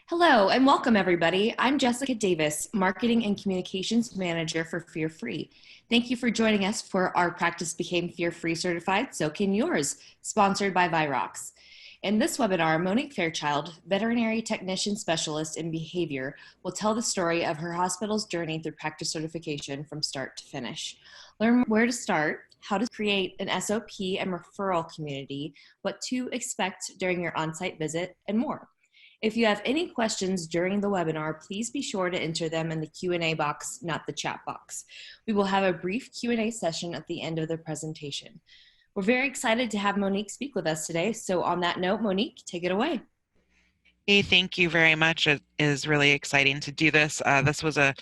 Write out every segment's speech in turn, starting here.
Hello and welcome everybody. I'm Jessica Davis, Marketing and Communications Manager for Fear Free. Thank you for joining us for our Practice Became Fear Free Certified, So Can Yours, sponsored by Virox. In this webinar, Monique Feyrecilde, Veterinary Technician Specialist in Behavior, will tell the story of her hospital's journey through practice certification from start to finish. Learn where to start, how to create an SOP and referral community, what to expect during your on-site visit, and more. If you have any questions during the webinar, please be sure to enter them in the Q&A box, not the chat box. We will have a brief Q&A session at the end of the presentation. We're very excited to have Monique speak with us today. So on that note, Monique, take it away. Hey, thank you very much. It is really exciting to do this. This was a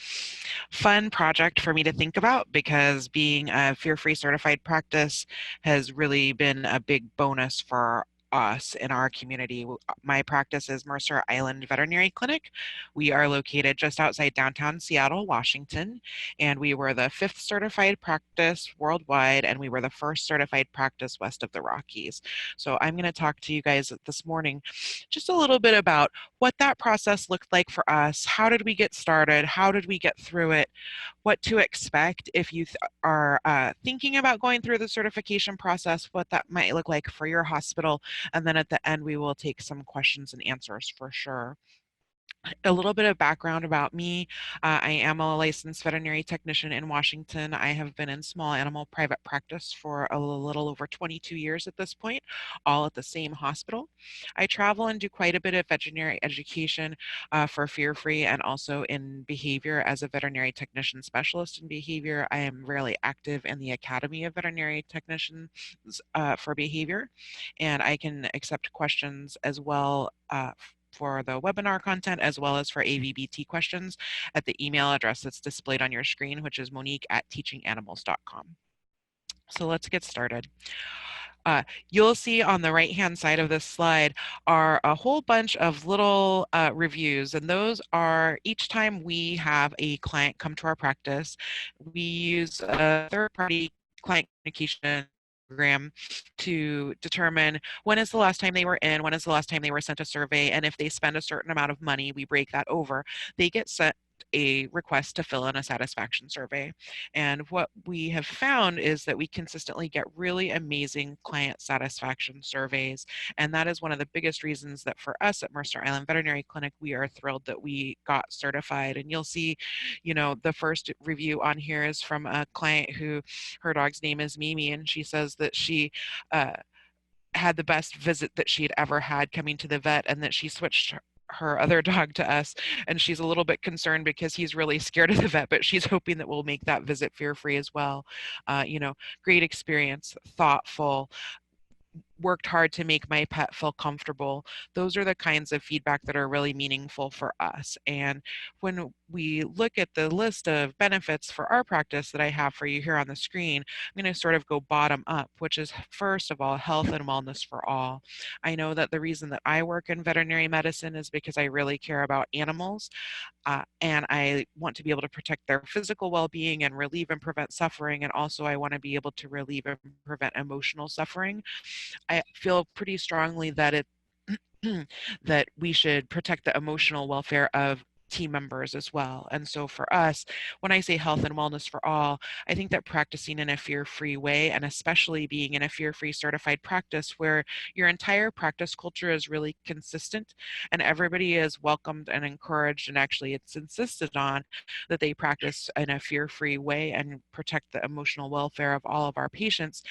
fun project for me to think about because being a fear-free certified practice has really been a big bonus for us in our community. My practice is Mercer Island Veterinary Clinic. We are located just outside downtown Seattle, Washington, and we were the 5th certified practice worldwide, and we were the 1st certified practice west of the Rockies. So I'm going to talk to you guys this morning just a little bit about what that process looked like for us. How did we get started? How did we get through it? What to expect if you are thinking about going through the certification process, what that might look like for your hospital. And then at the end, we will take some questions and answers for sure. A little bit of background about me. I am a licensed veterinary technician in Washington. I have been in small animal private practice for a little over 22 years at this point, all at the same hospital. I travel and do quite a bit of veterinary education for Fear Free and also in behavior as a veterinary technician specialist in behavior. I am really active in the Academy of Veterinary Technicians for behavior, and I can accept questions as well for the webinar content as well as for AVBT questions at the email address that's displayed on your screen, which is monique@teachinganimals.com. So let's get started. You'll see on the right-hand side of this slide are a whole bunch of little reviews, and those are each time we have a client come to our practice, we use a third-party client communication program to determine when is the last time they were in, when is the last time they were sent a survey, and if they spend a certain amount of money, we break that over. They get sent a request to fill in a satisfaction survey. And what we have found is that we consistently get really amazing client satisfaction surveys. And that is one of the biggest reasons that for us at Mercer Island Veterinary Clinic, we are thrilled that we got certified. And you'll see, the first review on here is from a client who, her dog's name is Mimi, and she says that she had the best visit that she had ever had coming to the vet, and that she switched her other dog to us, and she's a little bit concerned because he's really scared of the vet, but she's hoping that we'll make that visit fear-free as well. Great experience, thoughtful, worked hard to make my pet feel comfortable. Those are the kinds of feedback that are really meaningful for us. And when we look at the list of benefits for our practice that I have for you here on the screen, I'm going to sort of go bottom up, which is first of all, health and wellness for all. I know that the reason that I work in veterinary medicine is because I really care about animals. And I want to be able to protect their physical well-being and relieve and prevent suffering. And also I want to be able to relieve and prevent emotional suffering. I feel pretty strongly that that we should protect the emotional welfare of team members as well. And so for us, when I say health and wellness for all, I think that practicing in a fear-free way, and especially being in a fear-free certified practice where your entire practice culture is really consistent and everybody is welcomed and encouraged, and actually it's insisted on that they practice in a fear-free way and protect the emotional welfare of all of our patients,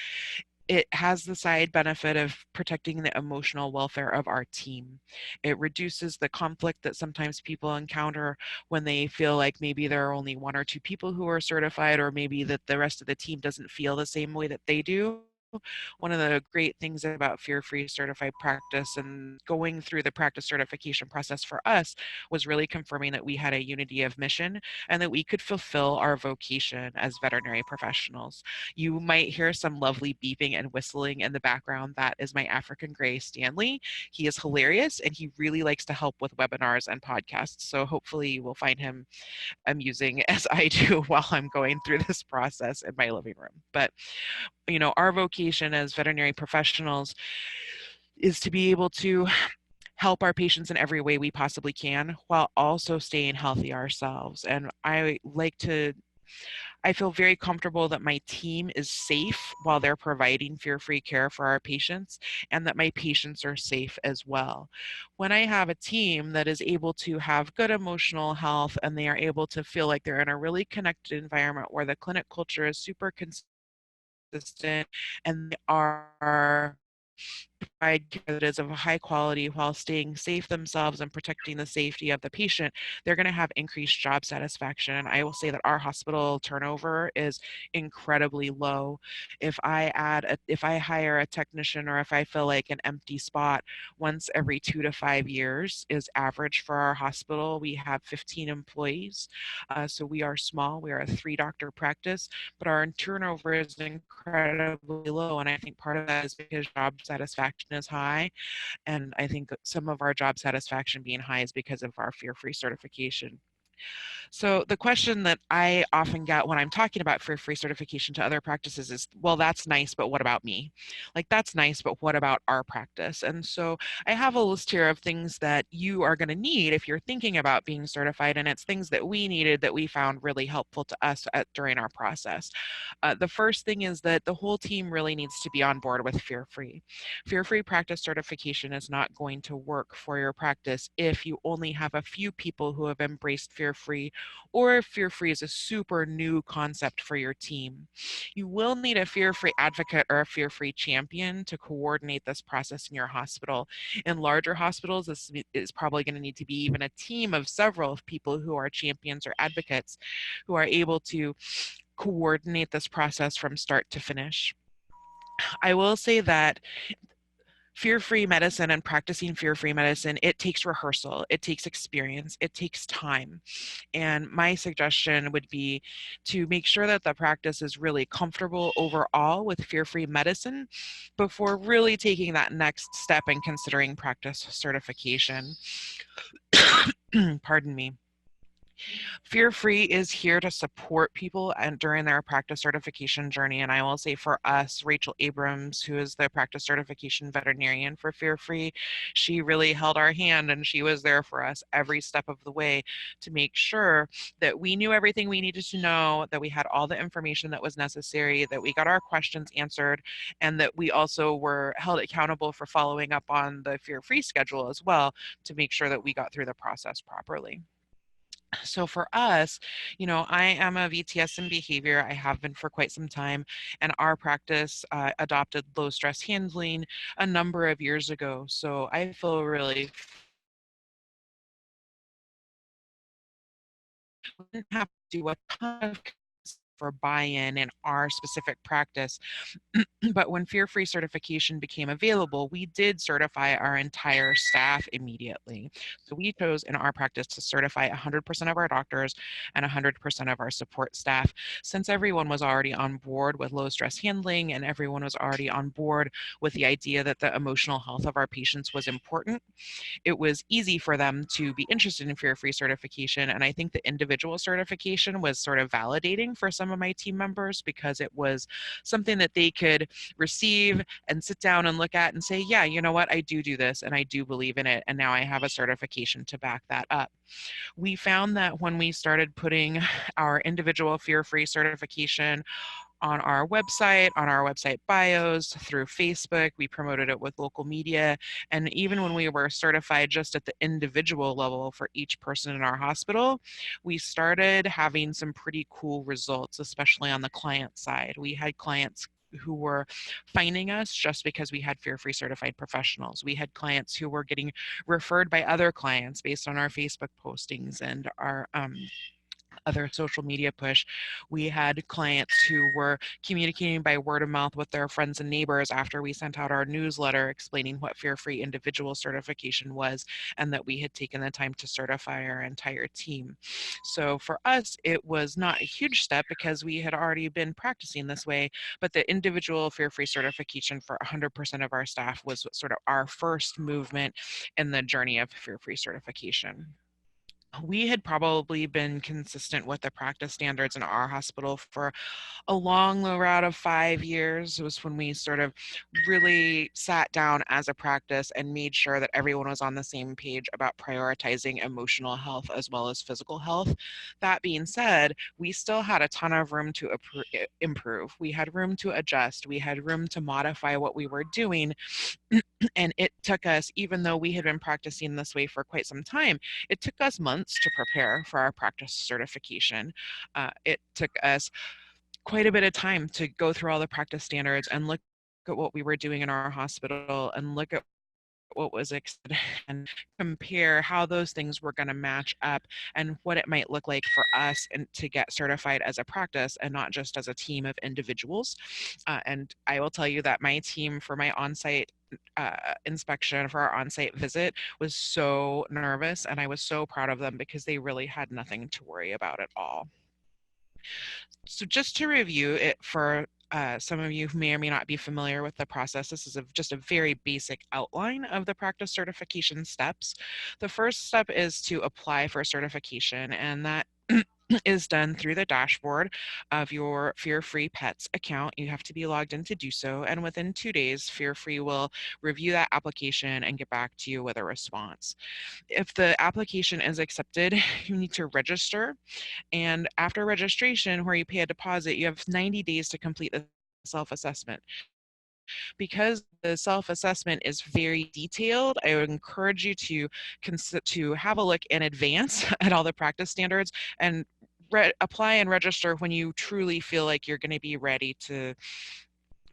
it has the side benefit of protecting the emotional welfare of our team. It reduces the conflict that sometimes people encounter when they feel like maybe there are only 1 or 2 people who are certified, or maybe that the rest of the team doesn't feel the same way that they do. One of the great things about fear-free certified practice and going through the practice certification process for us was really confirming that we had a unity of mission and that we could fulfill our vocation as veterinary professionals. You might hear some lovely beeping and whistling in the background. That is my African gray Stanley. He is hilarious and he really likes to help with webinars and podcasts. So hopefully you will find him amusing as I do while I'm going through this process in my living room. But our vocation as veterinary professionals is to be able to help our patients in every way we possibly can while also staying healthy ourselves. And I feel very comfortable that my team is safe while they're providing fear-free care for our patients, and that my patients are safe as well. When I have a team that is able to have good emotional health and they are able to feel like they're in a really connected environment where the clinic culture is super consistent and they are provide care that is of a high quality while staying safe themselves and protecting the safety of the patient, they're going to have increased job satisfaction. And I will say that our hospital turnover is incredibly low. If I hire a technician, or if I fill like an empty spot once every 2 to 5 years is average for our hospital. We have 15 employees, so we are small. We are a 3-doctor practice, but our turnover is incredibly low. And I think part of that is because job satisfaction is high. And I think some of our job satisfaction being high is because of our fear-free certification. So the question that I often get when I'm talking about fear-free certification to other practices is, well, that's nice, but what about me? Like, that's nice, but what about our practice? And so I have a list here of things that you are going to need if you're thinking about being certified, and it's things that we needed that we found really helpful to us during our process. The first thing is that the whole team really needs to be on board with fear-free. Fear-free practice certification is not going to work for your practice if you only have a few people who have embraced fear-free, or if fear-free is a super new concept for your team. You will need a fear-free advocate or a fear-free champion to coordinate this process in your hospital. In larger hospitals, this is probably going to need to be even a team of several people who are champions or advocates who are able to coordinate this process from start to finish. I will say that fear-free medicine and practicing fear-free medicine, it takes rehearsal, it takes experience, it takes time. And my suggestion would be to make sure that the practice is really comfortable overall with fear-free medicine before really taking that next step and considering practice certification. Pardon me. Fear-free is here to support people and during their practice certification journey. And I will say for us, Rachel Abrams, who is the practice certification veterinarian for Fear-free, she really held our hand and she was there for us every step of the way to make sure that we knew everything we needed to know, that we had all the information that was necessary, that we got our questions answered, and that we also were held accountable for following up on the Fear-free schedule as well to make sure that we got through the process properly. So for us, I am a VTS in behavior. I have been for quite some time, and our practice adopted low stress handling a number of years ago. So I feel really we didn't have to do a ton of for buy-in in our specific practice. But when fear-free certification became available, we did certify our entire staff immediately. So we chose in our practice to certify 100% of our doctors and 100% of our support staff, since everyone was already on board with low stress handling and everyone was already on board with the idea that the emotional health of our patients was important. It was easy for them to be interested in fear-free certification. And I think the individual certification was sort of validating for some of my team members because it was something that they could receive and sit down and look at and say, yeah, you know what, I do this and I do believe in it. And now I have a certification to back that up. We found that when we started putting our individual fear-free certification on our website bios, through Facebook. We promoted it with local media. And even when we were certified just at the individual level for each person in our hospital, we started having some pretty cool results, especially on the client side. We had clients who were finding us just because we had fear-free certified professionals. We had clients who were getting referred by other clients based on our Facebook postings and our other social media push. We had clients who were communicating by word of mouth with their friends and neighbors after we sent out our newsletter explaining what fear-free individual certification was and that we had taken the time to certify our entire team. So for us, it was not a huge step because we had already been practicing this way, but the individual fear-free certification for 100% of our staff was sort of our first movement in the journey of fear-free certification. we had probably been consistent with the practice standards in our hospital for a long route of 5 years. It was when we sort of really sat down as a practice and made sure that everyone was on the same page about prioritizing emotional health as well as physical health. That being said, we still had a ton of room to improve. We had room to adjust. We had room to modify what we were doing. And it took us, even though we had been practicing this way for quite some time, it took us months to prepare for our practice certification. It took us quite a bit of time to go through all the practice standards and look at what we were doing in our hospital and look at what was expected and compare how those things were going to match up and what it might look like for us and to get certified as a practice and not just as a team of individuals. And I will tell you that my team for my on-site inspection for our on-site visit was so nervous, and I was so proud of them because they really had nothing to worry about at all. So just to review it for some of you who may or may not be familiar with the process, this is just a very basic outline of the practice certification steps. The first step is to apply for certification, and that is done through the dashboard of your Fear Free Pets account. You have to be logged in to do so, and within 2 days, Fear Free will review that application and get back to you with a response. If the application is accepted, you need to register, and after registration, where you pay a deposit, you have 90 days to complete the self-assessment. Because the self-assessment is very detailed, I would encourage you to have a look in advance at all the practice standards and apply and register when you truly feel like you're going to be ready to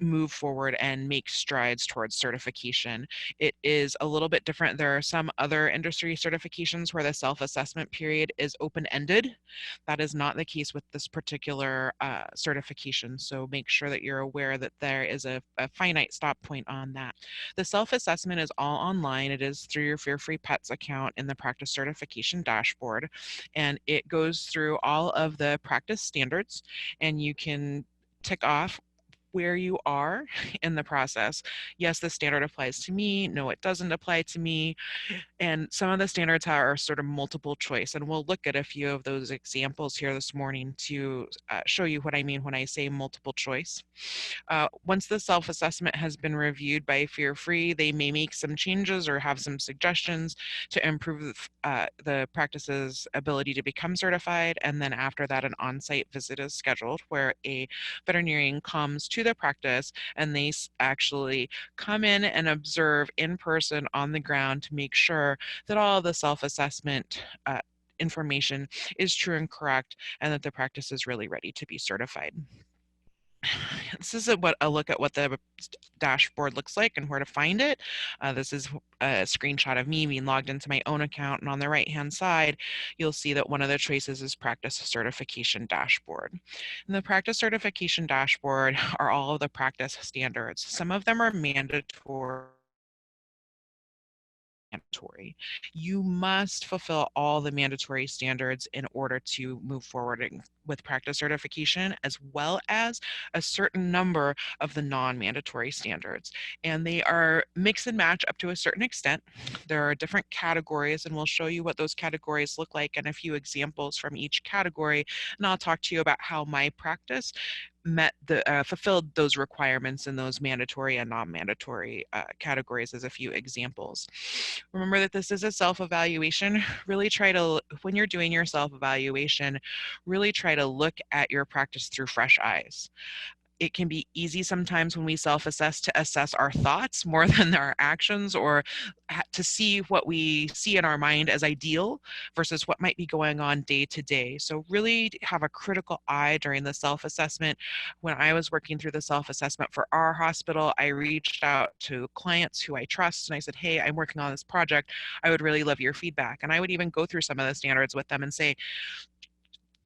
move forward and make strides towards certification. It is a little bit different. There are some other industry certifications where the self-assessment period is open-ended. That is not the case with this particular certification. So make sure that you're aware that there is a finite stop point on that. The self-assessment is all online. It is through your Fear Free Pets account in the practice certification dashboard. And it goes through all of the practice standards, and you can tick off where you are in the process. Yes, the standard applies to me. No, it doesn't apply to me. And some of the standards are sort of multiple choice. And we'll look at a few of those examples here this morning to show you what I mean when I say multiple choice. Once the self-assessment has been reviewed by Fear Free, they may make some changes or have some suggestions to improve the practice's ability to become certified. And then after that, an on-site visit is scheduled where a veterinarian comes to the practice and they actually come in and observe in person on the ground to make sure that all the self-assessment information is true and correct and that the practice is really ready to be certified. This is what a look at what the dashboard looks like and where to find it. This is a screenshot of me being logged into my own account, and on the right hand side you'll see that one of the choices is practice certification dashboard. In the practice certification dashboard are all of the practice standards. Some of them are mandatory. You must fulfill all the mandatory standards in order to move forward with practice certification, as well as a certain number of the non-mandatory standards. And they are mix and match up to a certain extent. There are different categories, and we'll show you what those categories look like and a few examples from each category. And I'll talk to you about how my practice fulfilled those requirements in those mandatory and non-mandatory categories as a few examples. Remember that this is a self-evaluation. Really try to, when you're doing your self-evaluation, really try to look at your practice through fresh eyes. It can be easy sometimes when we self-assess to assess our thoughts more than our actions, or to see what we see in our mind as ideal versus what might be going on day to day. So really have a critical eye during the self-assessment. When I was working through the self-assessment for our hospital, I reached out to clients who I trust and I said, hey, I'm working on this project. I would really love your feedback. And I would even go through some of the standards with them and say,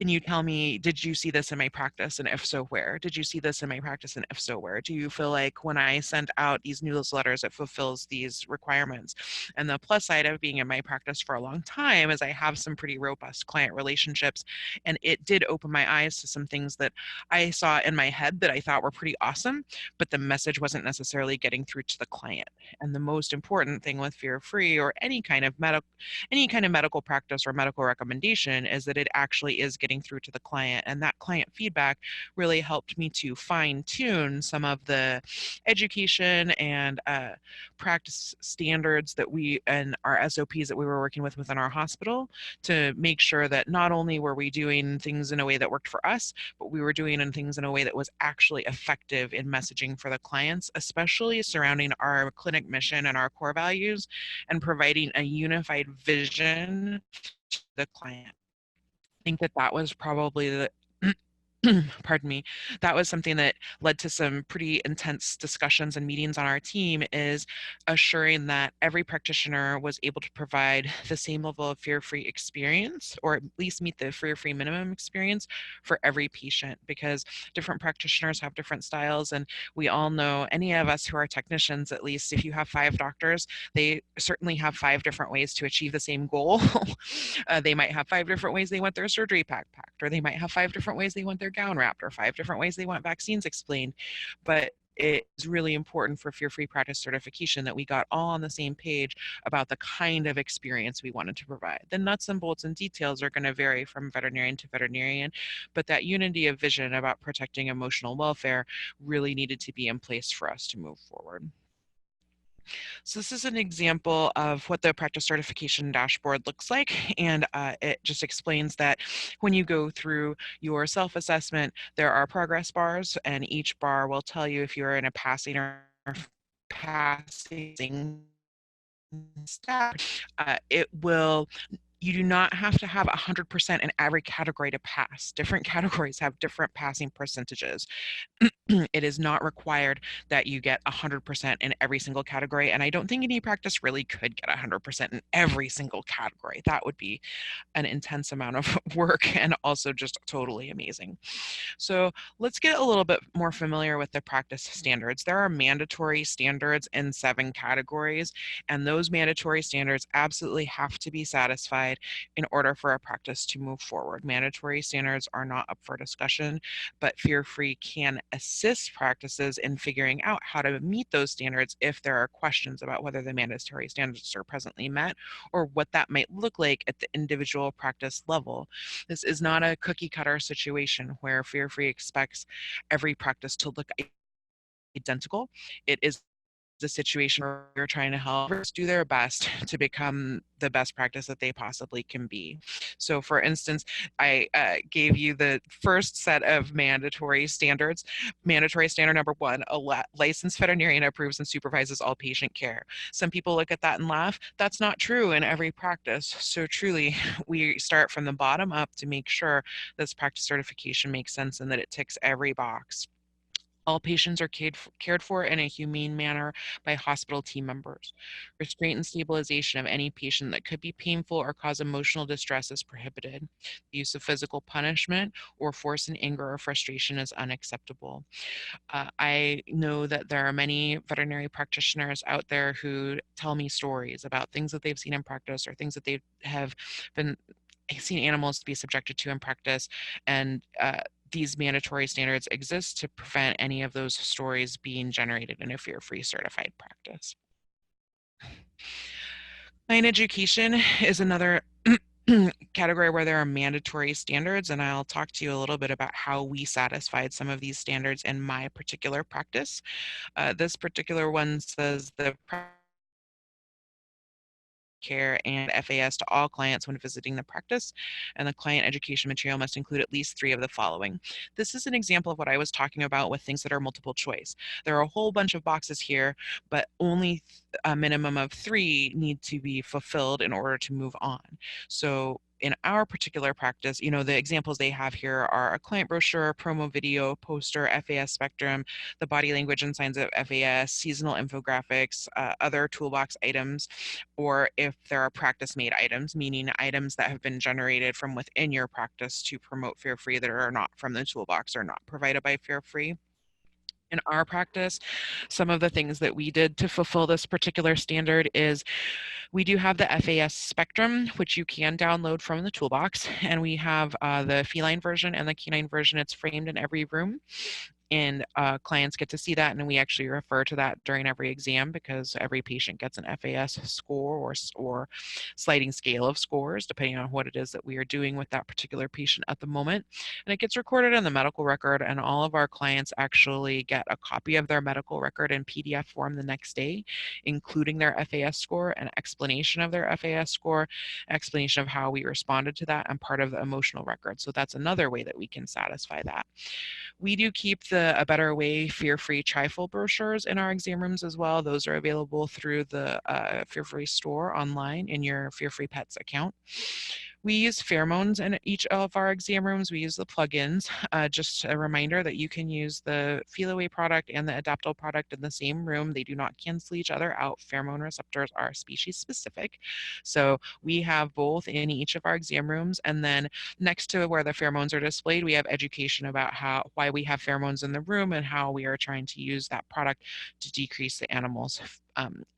Can you tell me, did you see this in my practice? And if so, where? Did you see this in my practice? And if so, where? Do you feel like when I send out these newsletters, it fulfills these requirements? And the plus side of being in my practice for a long time is I have some pretty robust client relationships. And it did open my eyes to some things that I saw in my head that I thought were pretty awesome, but the message wasn't necessarily getting through to the client. And the most important thing with Fear Free or any kind of medical practice or medical recommendation is that it actually is getting through to the client. And that client feedback really helped me to fine tune some of the education and practice standards that we and our SOPs that we were working with within our hospital to make sure that not only were we doing things in a way that worked for us, but we were doing things in a way that was actually effective in messaging for the clients, especially surrounding our clinic mission and our core values and providing a unified vision to the client. I think that that was probably the pardon me, that was something that led to some pretty intense discussions and meetings on our team, is assuring that every practitioner was able to provide the same level of fear-free experience, or at least meet the fear-free minimum experience for every patient, because different practitioners have different styles. And we all know, any of us who are technicians, at least if you have 5 doctors, they certainly have 5 different ways to achieve the same goal. They might have 5 different ways they want their surgery pack packed, or they might have 5 different ways they want their gown wrapped, or 5 different ways they want vaccines explained. But it's really important for fear-free practice certification that we got all on the same page about the kind of experience we wanted to provide. The nuts and bolts and details are going to vary from veterinarian to veterinarian, but that unity of vision about protecting emotional welfare really needed to be in place for us to move forward. So this is an example of what the practice certification dashboard looks like, and it just explains that when you go through your self-assessment, there are progress bars, and each bar will tell you if you're in a passing or passing step. It will You do not have to have 100% in every category to pass. Different categories have different passing percentages. It is not required that you get 100% in every single category. And I don't think any practice really could get 100% in every single category. That would be an intense amount of work and also just totally amazing. So let's get a little bit more familiar with the practice standards. There are mandatory standards in 7 categories, and those mandatory standards absolutely have to be satisfied in order for a practice to move forward. Mandatory standards are not up for discussion, but Fear Free can assist practices in figuring out how to meet those standards if there are questions about whether the mandatory standards are presently met or what that might look like at the individual practice level. This is not a cookie cutter situation where Fear Free expects every practice to look identical. It is a situation where you're trying to help others do their best to become the best practice that they possibly can be. So for instance, I gave you the first set of mandatory standards. Mandatory standard number 1, a licensed veterinarian approves and supervises all patient care. Some people look at that and laugh. That's not true in every practice. So truly, we start from the bottom up to make sure this practice certification makes sense and that it ticks every box. All patients are cared for in a humane manner by hospital team members. Restraint and stabilization of any patient that could be painful or cause emotional distress is prohibited. The use of physical punishment or force and anger or frustration is unacceptable. I know that there are many veterinary practitioners out there who tell me stories about things that they've seen in practice or things that they have been seen animals be subjected to in practice, and these mandatory standards exist to prevent any of those stories being generated in a fear-free certified practice. Client education is another category where there are mandatory standards, and I'll talk to you a little bit about how we satisfied some of these standards in my particular practice. This particular one says the care and FAS to all clients when visiting the practice, and the client education material must include at least 3 of the following. This is an example of what I was talking about with things that are multiple choice. There are a whole bunch of boxes here, but only a minimum of 3 need to be fulfilled in order to move on. So in our particular practice, you know, the examples they have here are a client brochure, promo video, poster, FAS spectrum, the body language and signs of FAS, seasonal infographics, other toolbox items, or if there are practice-made items, meaning items that have been generated from within your practice to promote Fear Free that are not from the toolbox or not provided by Fear Free. In our practice, some of the things that we did to fulfill this particular standard is we do have the FAS spectrum, which you can download from the toolbox, and we have the feline version and the canine version. It's framed in every room, and clients get to see that, and we actually refer to that during every exam because every patient gets an FAS score or sliding scale of scores depending on what it is that we are doing with that particular patient at the moment. And it gets recorded in the medical record, and all of our clients actually get a copy of their medical record in PDF form the next day, including their FAS score, an explanation of their FAS score, explanation of how we responded to that, and part of the emotional record. So that's another way that we can satisfy that. We do keep the A Better Way Fear-Free Trifle brochures in our exam rooms as well. Those are available through the Fear-Free store online in your Fear-Free Pets account. We use pheromones in each of our exam rooms. We use the plugins. Just a reminder that you can use the Feel Away product and the Adaptable product in the same room. They do not cancel each other out. Pheromone receptors are species specific. So we have both in each of our exam rooms. And then next to where the pheromones are displayed, we have education about why we have pheromones in the room and how we are trying to use that product to decrease the animal's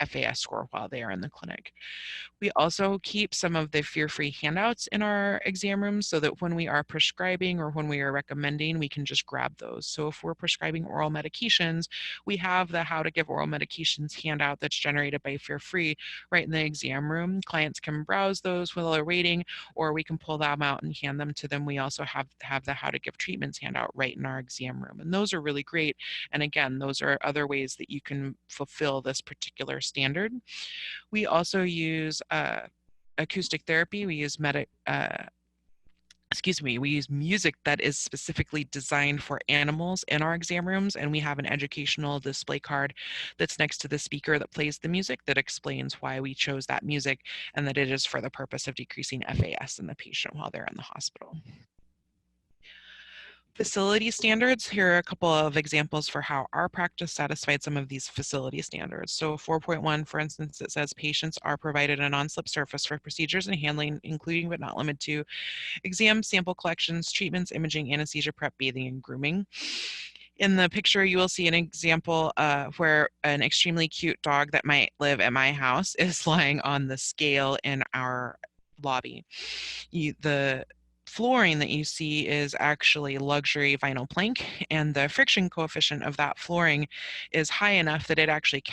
FAS score while they are in the clinic. We also keep some of the fear-free handouts in our exam rooms so that when we are prescribing or when we are recommending, we can just grab those. So if we're prescribing oral medications, we have the How to Give Oral Medications handout that's generated by Fear Free right in the exam room. Clients can browse those while they're waiting, or we can pull them out and hand them to them. We also have the How to Give Treatments handout right in our exam room. And those are really great. And again, those are other ways that you can fulfill this particular standard. We also use acoustic therapy. We use we use music that is specifically designed for animals in our exam rooms, and we have an educational display card that's next to the speaker that plays the music that explains why we chose that music and that it is for the purpose of decreasing FAS in the patient while they're in the hospital. Facility standards, here are a couple of examples for how our practice satisfied some of these facility standards. So 4.1, for instance, it says patients are provided a non-slip surface for procedures and handling, including but not limited to exams, sample collections, treatments, imaging, anesthesia prep, bathing, and grooming. In the picture, you will see an example where an extremely cute dog that might live at my house is lying on the scale in our lobby. The flooring that you see is actually luxury vinyl plank, and the friction coefficient of that flooring is high enough that it actually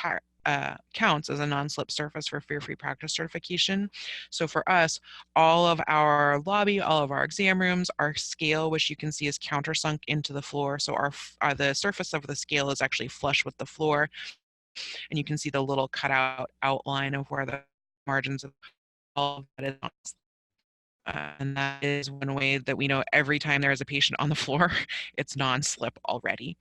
counts as a non-slip surface for fear-free practice certification. So for us, all of our lobby, all of our exam rooms, our scale, which you can see is countersunk into the floor. So the surface of the scale is actually flush with the floor, and you can see the little cutout outline of where the margins of all of that is. And that is one way that we know every time there is a patient on the floor, it's non-slip already.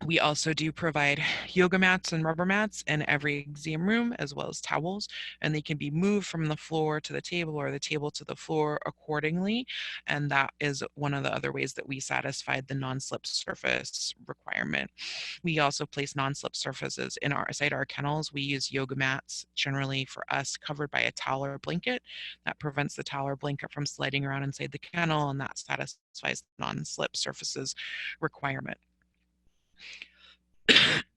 We also do provide yoga mats and rubber mats in every exam room, as well as towels, and they can be moved from the floor to the table or the table to the floor accordingly. And that is one of the other ways that we satisfied the non-slip surface requirement. We also place non-slip surfaces inside our kennels. We use yoga mats, generally for us, covered by a towel or blanket. That prevents the towel or blanket from sliding around inside the kennel, and that satisfies the non-slip surfaces requirement.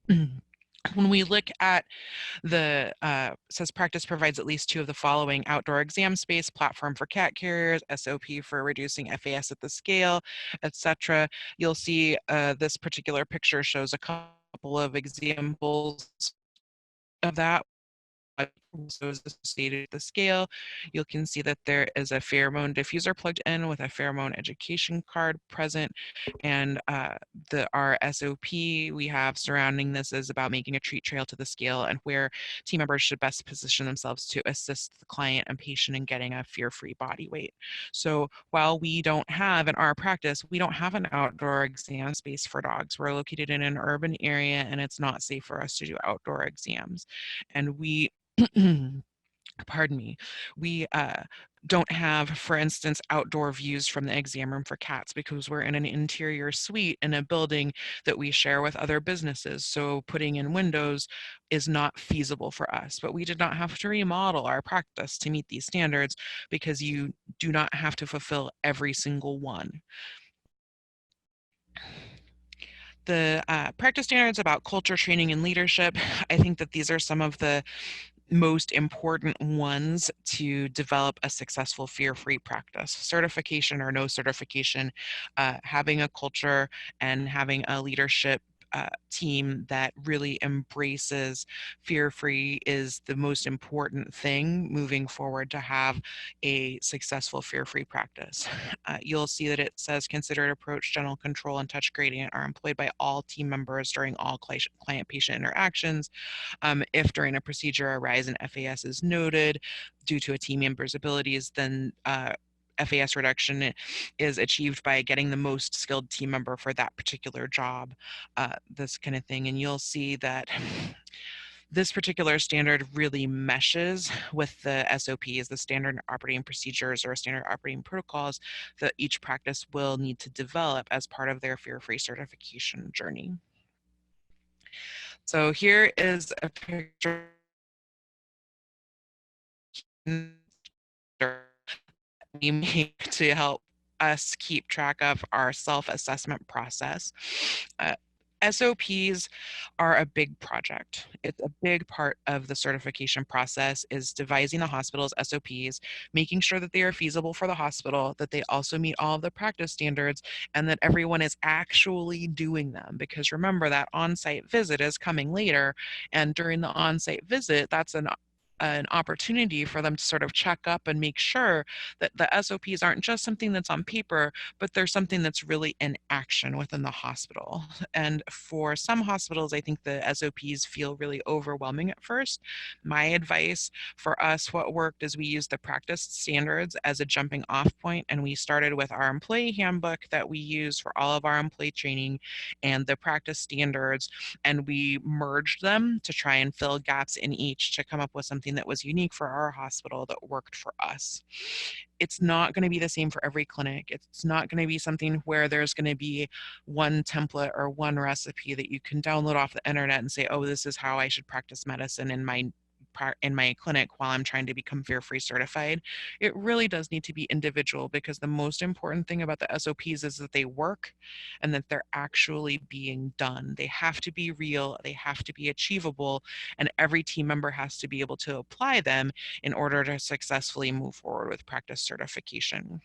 When we look at the says practice provides at least 2 of the following: outdoor exam space, platform for cat carriers, SOP for reducing FAS at the scale, etc. You'll see this particular picture shows a couple of examples of that. So is associated with the scale. You can see that there is a pheromone diffuser plugged in with a pheromone education card present, and our SOP we have surrounding this is about making a treat trail to the scale and where team members should best position themselves to assist the client and patient in getting a fear-free body weight. So while we don't have in our practice, we don't have an outdoor exam space for dogs. We're located in an urban area, and it's not safe for us to do outdoor exams. And we pardon me, we don't have, for instance, outdoor views from the exam room for cats because we're in an interior suite in a building that we share with other businesses. So putting in windows is not feasible for us, but we did not have to remodel our practice to meet these standards because you do not have to fulfill every single one. The practice standards about culture, training, and leadership, I think that these are some of the most important ones to develop a successful fear-free practice. Certification or no certification, having a culture and having a leadership team that really embraces fear-free is the most important thing moving forward to have a successful fear-free practice. You'll see that it says considered approach, general control, and touch gradient are employed by all team members during all client-patient interactions. If during a procedure a rise in FAS is noted due to a team member's abilities, then FAS reduction is achieved by getting the most skilled team member for that particular job, this kind of thing. And you'll see that this particular standard really meshes with the SOPs, the standard operating procedures or standard operating protocols that each practice will need to develop as part of their fear-free certification journey. So here is a picture we make to help us keep track of our self-assessment process. SOPs are a big project. It's a big part of the certification process is devising the hospital's SOPs, making sure that they are feasible for the hospital, that they also meet all of the practice standards, and that everyone is actually doing them. Because remember that on-site visit is coming later, and during the on-site visit, that's an opportunity for them to sort of check up and make sure that the SOPs aren't just something that's on paper, but they're something that's really in action within the hospital. And for some hospitals, I think the SOPs feel really overwhelming at first. My advice for us, what worked is we used the practice standards as a jumping off point, and we started with our employee handbook that we use for all of our employee training and the practice standards, and we merged them to try and fill gaps in each to come up with something that was unique for our hospital that worked for us. It's not going to be the same for every clinic. It's not going to be something where there's going to be one template or one recipe that you can download off the internet and say, oh, this is how I should practice medicine in my clinic while I'm trying to become fear-free certified. It really does need to be individual because the most important thing about the SOPs is that they work and that they're actually being done. They have to be real, they have to be achievable, and every team member has to be able to apply them in order to successfully move forward with practice certification.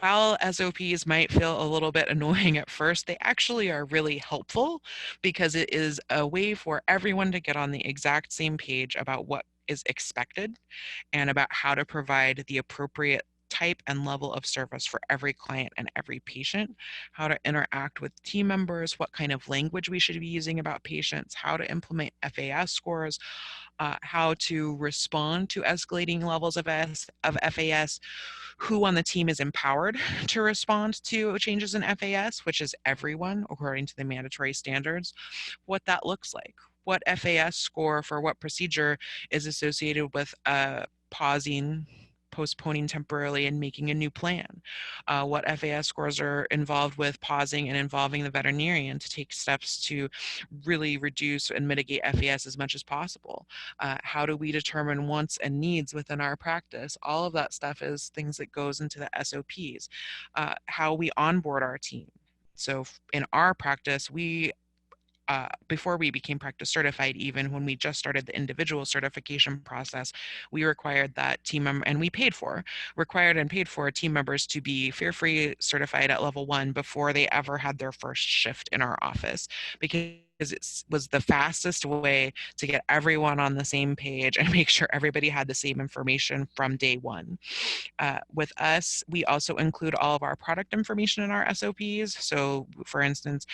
While SOPs might feel a little bit annoying at first, they actually are really helpful because it is a way for everyone to get on the exact same page about what is expected and about how to provide the appropriate type and level of service for every client and every patient, how to interact with team members, what kind of language we should be using about patients, how to implement FAS scores, how to respond to escalating levels of FAS, who on the team is empowered to respond to changes in FAS, which is everyone according to the mandatory standards, what that looks like. What FAS score for what procedure is associated with pausing, postponing temporarily, and making a new plan. What FAS scores are involved with pausing and involving the veterinarian to take steps to really reduce and mitigate FAS as much as possible. How do we determine wants and needs within our practice? All of that stuff is things that goes into the SOPs. How we onboard our team. So in our practice, we before we became practice certified, even when we just started the individual certification process, we required that team member, and we required and paid for team members to be fear-free certified at level 1 before they ever had their first shift in our office, because it was the fastest way to get everyone on the same page and make sure everybody had the same information from day one. With us, we also include all of our product information in our SOPs. So for instance,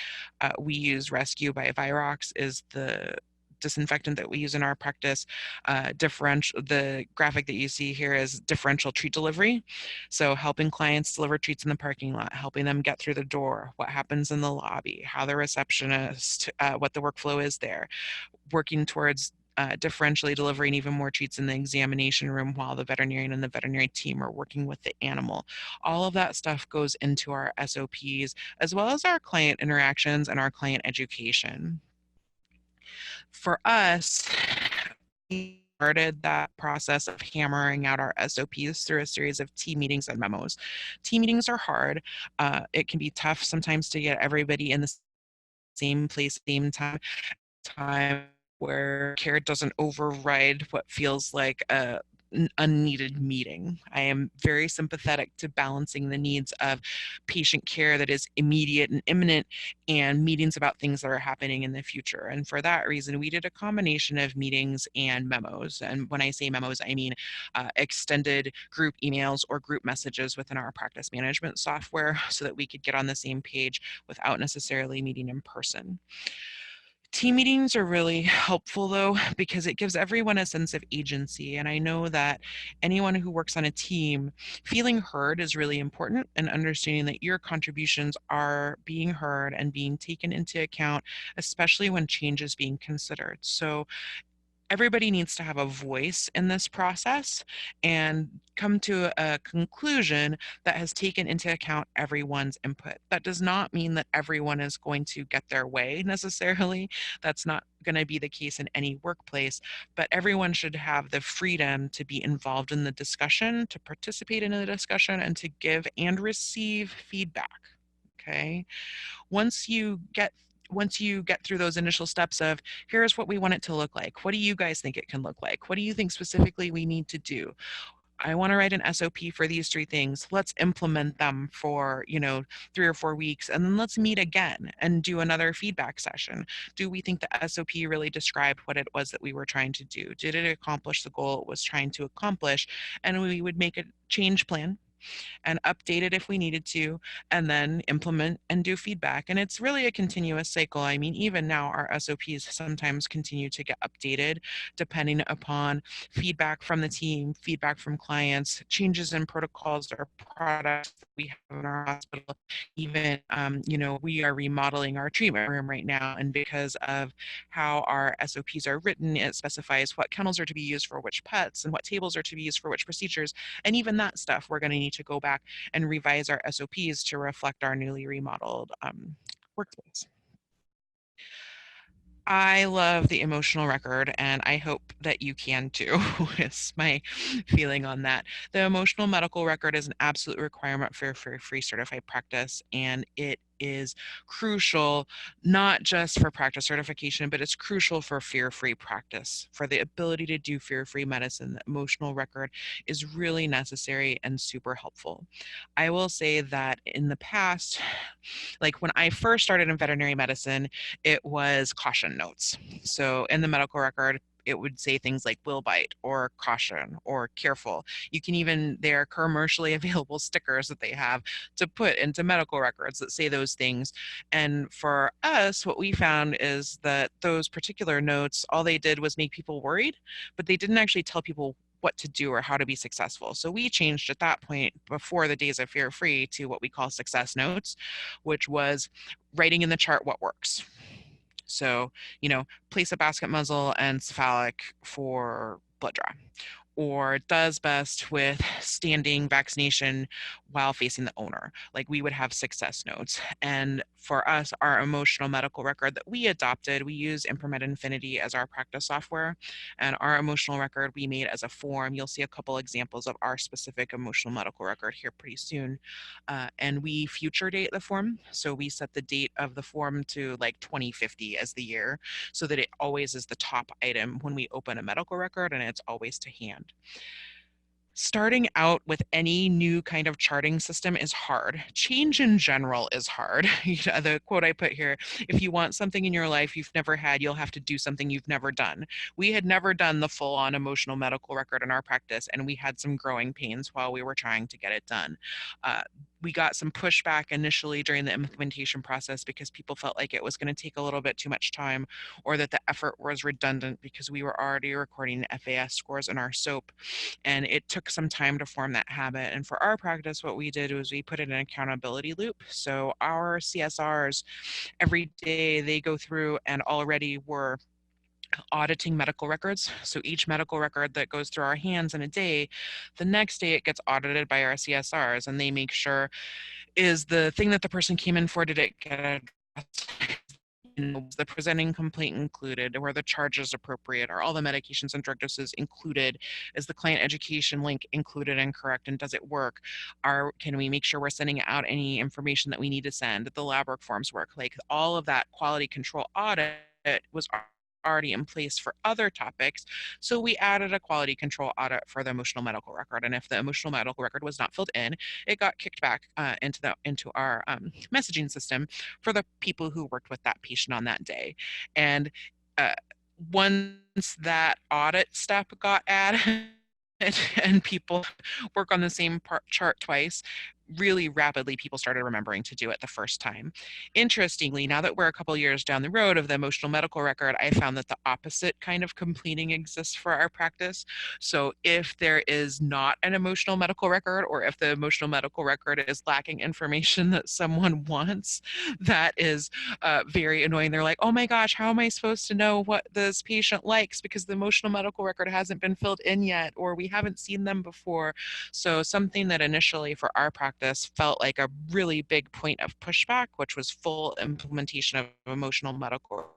we use Rescue by Virox is the disinfectant that we use in our practice. The graphic that you see here is differential treat delivery. So helping clients deliver treats in the parking lot, helping them get through the door, what happens in the lobby, how the receptionist, what the workflow is there, working towards differentially delivering even more treats in the examination room while the veterinarian and the veterinary team are working with the animal. All of that stuff goes into our SOPs, as well as our client interactions and our client education. For us, we started that process of hammering out our SOPs through a series of team meetings and memos. Team meetings are hard. It can be tough sometimes to get everybody in the same place, same time where care doesn't override what feels like an unneeded meeting. I am very sympathetic to balancing the needs of patient care that is immediate and imminent and meetings about things that are happening in the future. And for that reason, we did a combination of meetings and memos. And when I say memos, I mean extended group emails or group messages within our practice management software so that we could get on the same page without necessarily meeting in person. Team meetings are really helpful though, because it gives everyone a sense of agency. And I know that anyone who works on a team, feeling heard is really important, and understanding that your contributions are being heard and being taken into account, especially when change is being considered. So everybody needs to have a voice in this process and come to a conclusion that has taken into account everyone's input. That does not mean that everyone is going to get their way necessarily. That's not going to be the case in any workplace, but everyone should have the freedom to be involved in the discussion, to participate in the discussion, and to give and receive feedback. Okay. Once you get through those initial steps of here's what we want it to look like, what do you guys think it can look like, what do you think specifically we need to do, I want to write an SOP for these 3 things, let's implement them for 3 or 4 weeks, and then let's meet again and do another feedback session. Do we think the SOP really described what it was that we were trying to do? Did it accomplish the goal it was trying to accomplish? And we would make a change plan and update it if we needed to, and then implement and do feedback. And it's really a continuous cycle. I mean, even now our SOPs sometimes continue to get updated depending upon feedback from the team, feedback from clients, changes in protocols or products that we have in our hospital. Even, we are remodeling our treatment room right now. And because of how our SOPs are written, it specifies what kennels are to be used for which pets and what tables are to be used for which procedures. And even that stuff, we're going to need to go back and revise our SOPs to reflect our newly remodeled workspace. I love the emotional record, and I hope that you can too, is my feeling on that. The emotional medical record is an absolute requirement for free certified practice, and it is crucial, not just for practice certification, but it's crucial for fear-free practice. For the ability to do fear-free medicine, the emotional record is really necessary and super helpful. I will say that in the past, like when I first started in veterinary medicine, it was caution notes. So in the medical record, it would say things like will bite or caution or careful. You can even, there are commercially available stickers that they have to put into medical records that say those things. And for us, what we found is that those particular notes, all they did was make people worried, but they didn't actually tell people what to do or how to be successful. So we changed at that point, before the days of fear free, to what we call success notes, which was writing in the chart what works. So, place a basket muzzle and cephalic for blood draw, or does best with standing vaccination while facing the owner. Like we would have success notes. And for us, our emotional medical record that we adopted, we use Imprimed Infinity as our practice software. And our emotional record we made as a form. You'll see a couple examples of our specific emotional medical record here pretty soon. And we future date the form. So we set the date of the form to like 2050 as the year, so that it always is the top item when we open a medical record, and it's always to hand. Starting out with any new kind of charting system is hard. Change in general is hard. The quote I put here, if you want something in your life you've never had, you'll have to do something you've never done. We had never done the full-on emotional medical record in our practice, and we had some growing pains while we were trying to get it done. We got some pushback initially during the implementation process because people felt like it was going to take a little bit too much time, or that the effort was redundant because we were already recording FAS scores in our SOP. And it took some time to form that habit. And for our practice, what we did was we put in an accountability loop. So our CSRs, every day they go through and already were auditing medical records. So each medical record that goes through our hands in a day, the next day it gets audited by our CSRs, and they make sure, is the thing that the person came in for, did it get addressed? Was the presenting complaint included? Were the charges appropriate? Are all the medications and drug doses included? Is the client education link included and correct? And does it work? Can we make sure we're sending out any information that we need to send? Did the lab work forms work? Like, all of that quality control audit was already in place for other topics. So we added a quality control audit for the emotional medical record. And if the emotional medical record was not filled in, it got kicked back into our messaging system for the people who worked with that patient on that day. And uh, once that audit step got added, and people work on the same chart twice, really rapidly people started remembering to do it the first time. Interestingly, now that we're a couple years down the road of the emotional medical record, I found that the opposite kind of completing exists for our practice. So if there is not an emotional medical record, or if the emotional medical record is lacking information that someone wants, that is very annoying. They're like, oh my gosh, how am I supposed to know what this patient likes because the emotional medical record hasn't been filled in yet, or we haven't seen them before. So something that initially for our practice felt like a really big point of pushback, which was full implementation of emotional medical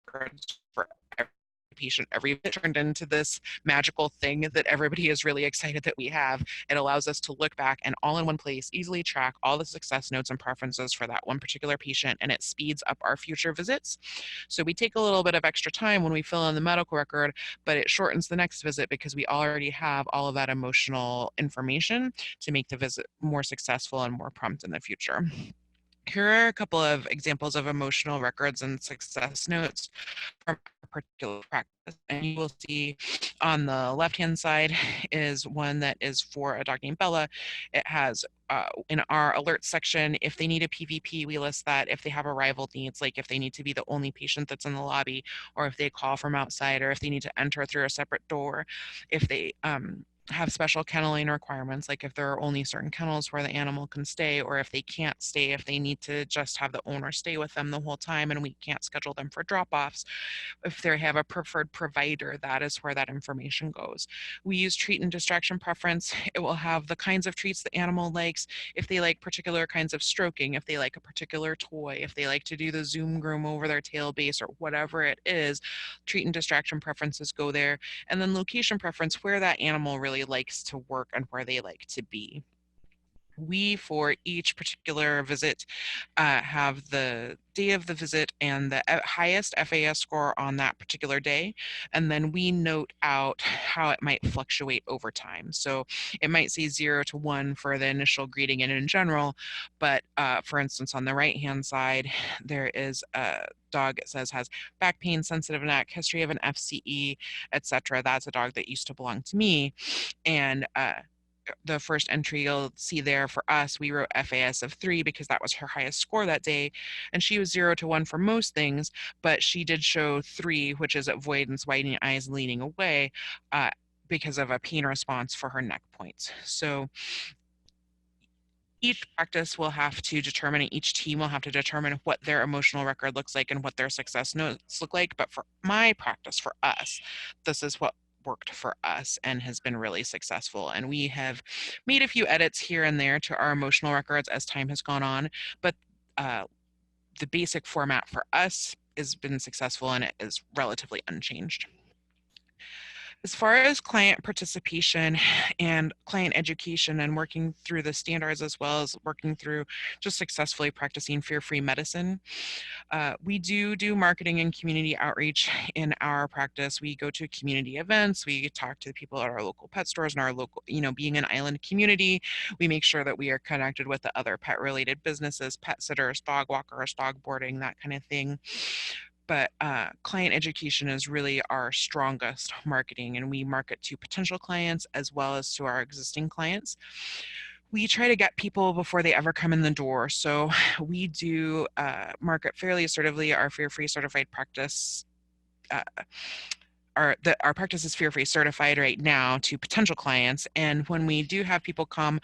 records for every patient, every bit, turned into this magical thing that everybody is really excited that we have. It allows us to look back and all in one place easily track all the success notes and preferences for that one particular patient, and it speeds up our future visits. So we take a little bit of extra time when we fill in the medical record, but it shortens the next visit because we already have all of that emotional information to make the visit more successful and more prompt in the future. Here are a couple of examples of emotional records and success notes from a particular practice. And you will see on the left-hand side is one that is for a dog named Bella. It has in our alert section, if they need a PVP, we list that. If they have arrival needs, like if they need to be the only patient that's in the lobby, or if they call from outside, or if they need to enter through a separate door, if they have special kenneling requirements, like if there are only certain kennels where the animal can stay, or if they can't stay, if they need to just have the owner stay with them the whole time and we can't schedule them for drop-offs. If they have a preferred provider, that is where that information goes. We use treat and distraction preference. It will have the kinds of treats the animal likes, if they like particular kinds of stroking, if they like a particular toy, if they like to do the zoom groom over their tail base or whatever it is, treat and distraction preferences go there. And then location preference, where that animal really likes to work and where they like to be. We, for each particular visit, have the day of the visit and the highest FAS score on that particular day. And then we note out how it might fluctuate over time. So it might say 0 to 1 for the initial greeting and in general, but for instance, on the right-hand side, there is a dog, it says has back pain, sensitive neck, history of an FCE, etc. That's a dog that used to belong to me. And the first entry you'll see there for us, we wrote FAS of 3 because that was her highest score that day. And she was 0 to 1 for most things, but she did show 3, which is avoidance, widening eyes, leaning away, because of a pain response for her neck points. So each practice will have to determine, and each team will have to determine what their emotional record looks like and what their success notes look like. But for my practice, for us, this is what worked for us and has been really successful. And we have made a few edits here and there to our emotional records as time has gone on, but the basic format for us has been successful and it is relatively unchanged. As far as client participation and client education and working through the standards, as well as working through just successfully practicing fear-free medicine, we do marketing and community outreach in our practice. We go to community events, we talk to the people at our local pet stores and our local, being an island community, we make sure that we are connected with the other pet-related businesses, pet sitters, dog walkers, dog boarding, that kind of thing. But client education is really our strongest marketing, and we market to potential clients as well as to our existing clients. We try to get people before they ever come in the door. So we do market fairly assertively our fear-free certified practice our practice is fear-free certified right now to potential clients. And when we do have people come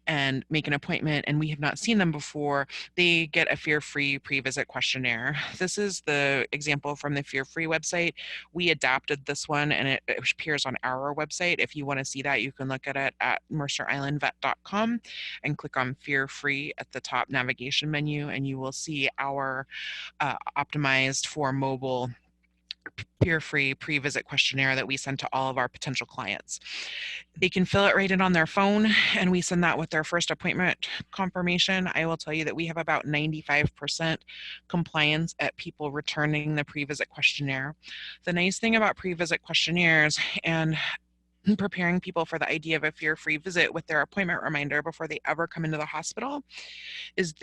and make an appointment and we have not seen them before, they get a fear-free pre-visit questionnaire. This is the example from the Fear-Free website. We adapted this one and it appears on our website. If you want to see that, you can look at it at mercerislandvet.com and click on Fear-Free at the top navigation menu, and you will see our optimized for mobile fear-free pre-visit questionnaire that we send to all of our potential clients. They can fill it right in on their phone, and we send that with their first appointment confirmation. I will tell you that we have about 95% compliance at people returning the pre-visit questionnaire. The nice thing about pre-visit questionnaires and preparing people for the idea of a fear-free visit with their appointment reminder before they ever come into the hospital is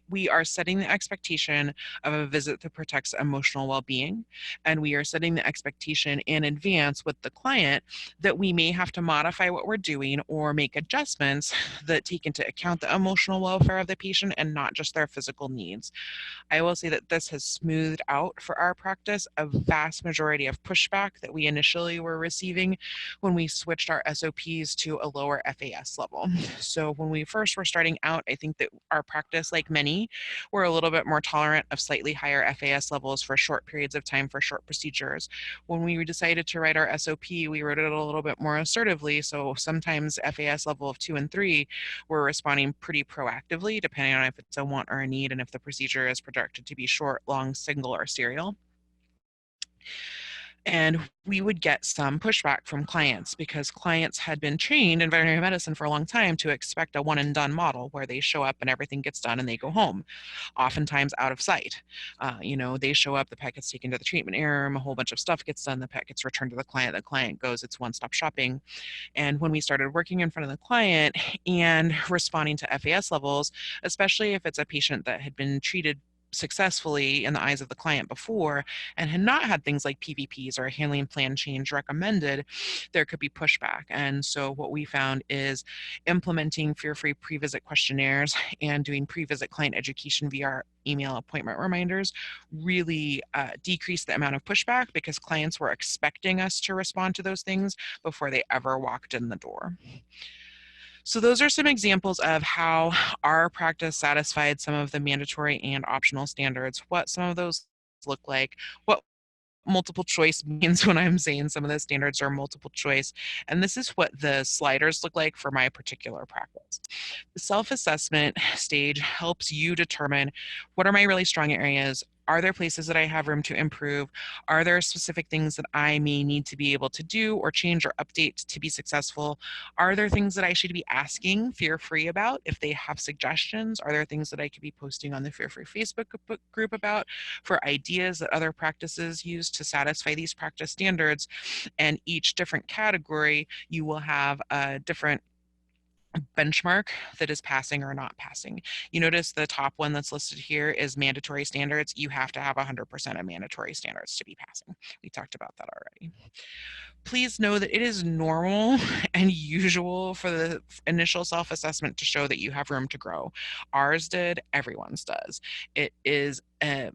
we are setting the expectation of a visit that protects emotional well-being, and we are setting the expectation in advance with the client that we may have to modify what we're doing or make adjustments that take into account the emotional welfare of the patient and not just their physical needs. I will say that this has smoothed out for our practice a vast majority of pushback that we initially were receiving when we switched our SOPs to a lower FAS level. So when we first were starting out, I think that our practice, like many, were a little bit more tolerant of slightly higher FAS levels for short periods of time for short procedures. When we decided to write our SOP, we wrote it a little bit more assertively. So sometimes FAS level of 2 and 3, we're responding pretty proactively, depending on if it's a want or a need and if the procedure is projected to be short, long, single, or serial. And we would get some pushback from clients because clients had been trained in veterinary medicine for a long time to expect a one and done model where they show up and everything gets done and they go home, oftentimes out of sight. They show up, the pet gets taken to the treatment room, a whole bunch of stuff gets done, the pet gets returned to the client goes, it's one-stop shopping. And when we started working in front of the client and responding to FAS levels, especially if it's a patient that had been treated successfully in the eyes of the client before and had not had things like PVPs or a handling plan change recommended, there could be pushback. And so what we found is implementing fear-free pre-visit questionnaires and doing pre-visit client education via our email appointment reminders really decreased the amount of pushback because clients were expecting us to respond to those things before they ever walked in the door. So those are some examples of how our practice satisfied some of the mandatory and optional standards, what some of those look like, what multiple choice means when I'm saying some of the standards are multiple choice. And this is what the sliders look like for my particular practice. The self-assessment stage helps you determine what are my really strong areas. Are there places that I have room to improve? Are there specific things that I may need to be able to do or change or update to be successful? Are there things that I should be asking Fear-Free about if they have suggestions? Are there things that I could be posting on the Fear-Free Facebook group about for ideas that other practices use to satisfy these practice standards? And each different category, you will have a different benchmark that is passing or not passing. You notice the top one that's listed here is mandatory standards. You have to have 100% of mandatory standards to be passing. We talked about that already. Please know that it is normal and usual for the initial self-assessment to show that you have room to grow. Ours did, everyone's does. It is a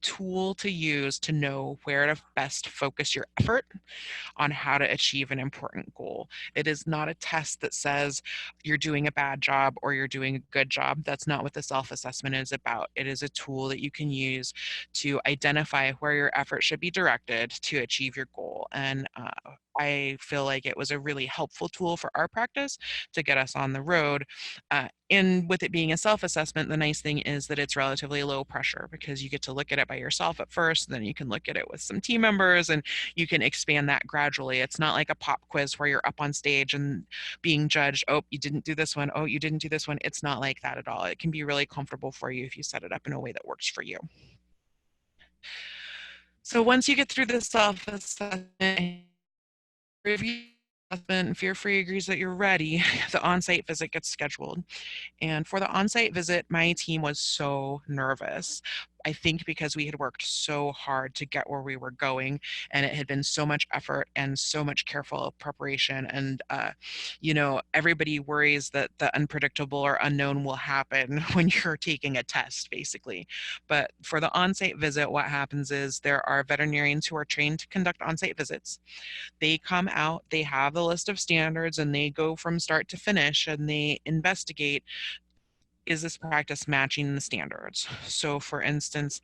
tool to use to know where to best focus your effort on how to achieve an important goal. It is not a test that says you're doing a bad job or you're doing a good job. That's not what the self-assessment is about. It is a tool that you can use to identify where your effort should be directed to achieve your goal. And I feel like it was a really helpful tool for our practice to get us on the road. And with it being a self-assessment, the nice thing is that it's relatively low pressure because you get to look at it by yourself at first, then you can look at it with some team members and you can expand that gradually. It's not like a pop quiz where you're up on stage and being judged, oh, you didn't do this one, oh, you didn't do this one. It's not like that at all. It can be really comfortable for you if you set it up in a way that works for you. So once you get through the self-assessment, review and Fear-Free agrees that you're ready, the on-site visit gets scheduled. And for the on-site visit, my team was so nervous. I think because we had worked so hard to get where we were going, and it had been so much effort and so much careful preparation, and everybody worries that the unpredictable or unknown will happen when you're taking a test, basically. But for the on-site visit, what happens is there are veterinarians who are trained to conduct on-site visits. They come out, they have the list of standards, and they go from start to finish, and they investigate, is this practice matching the standards? So for instance,